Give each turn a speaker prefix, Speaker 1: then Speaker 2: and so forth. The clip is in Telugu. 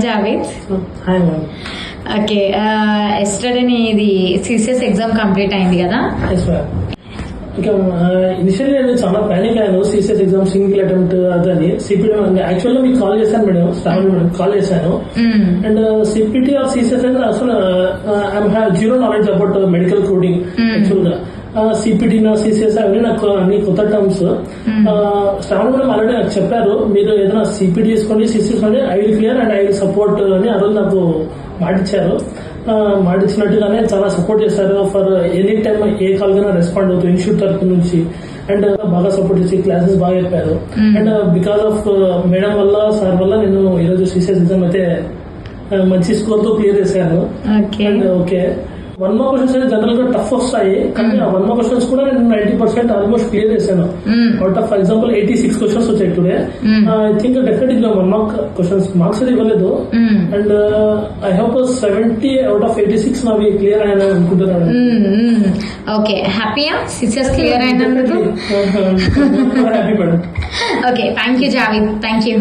Speaker 1: Javed.
Speaker 2: Hi ma'am.
Speaker 1: Okay yesterday ఇది సిసిఎస్ ఎగ్జామ్ కంప్లీట్ అయింది కదా?
Speaker 2: Yes ma'am. ఓకే ఇనిషియల్లీ నేను చాలా ప్యానిక్ అయ్యాను. సిసిఎస్ ఎగ్జామ్ సింగిల్ అటెంప్ట్ అదని సిపిటి యాక్చువల్గా మీకు కాల్ చేశాను మేడం, శ్రావణి మేడం కాల్ చేశాను. అండ్ సిపిటి ఆర్ సిసిఎస్ అనేది అసలు I have zero knowledge about medical coding. యాక్చువల్గా సిపిటి సిసిఎస్ అవన్నీ నాకు అన్ని కొత్త టర్మ్స్. శ్రావణి మేడం ఆల్రెడీ నాకు చెప్పారు, మీరు ఏదైనా సిపిటి తీసుకోండి, సిసిఎస్ అని I will clear and I will support అని ఆ రోజు నాకు మాటిచ్చారు. మాటిచ్చినట్టుగానే చాలా సపోర్ట్ చేశారు. For any time A call కైనా రెస్పాండ్ అవుతుంది ఇన్స్టిట్యూట్ తరఫు నుంచి. అండ్ బాగా సపోర్ట్ చేసి క్లాసెస్ బాగా చెప్పారు. అండ్ బికాస్ ఆఫ్ మేడం వల్ల సార్ వల్ల నేను ఈరోజు సిసిఎస్ ఎగ్జామ్ అయితే మంచి స్కోర్ తో క్లియర్ చేశాను. అండ్ ఓకే 1 మార్క్ క్వశ్చన్స్ అయితే జనరల్ గా టఫ్ వస్తాయి, కానీ ఆ 1 మార్క్ క్వశ్చన్స్ కూడా నేను 90% ఆల్మోస్ట్ క్లియర్ చేశాను. అవుట్ ఆఫ్ ఎగ్జాంపుల్ 86 క్వశ్చన్స్ వచ్చాయి today. I think definitely 1 mark questions marks అయితే ఇవ్వలేదు. And I hope 70 out of 86 నావి క్లియర్ అయ్యాను అనుకుంటున్నాను.
Speaker 1: ఓకే, హ్యాపీయా సిసిఎస్ క్లియర్ అయినందుకు?
Speaker 2: Happy madam.
Speaker 1: Okay, thank you Javed. Thank you.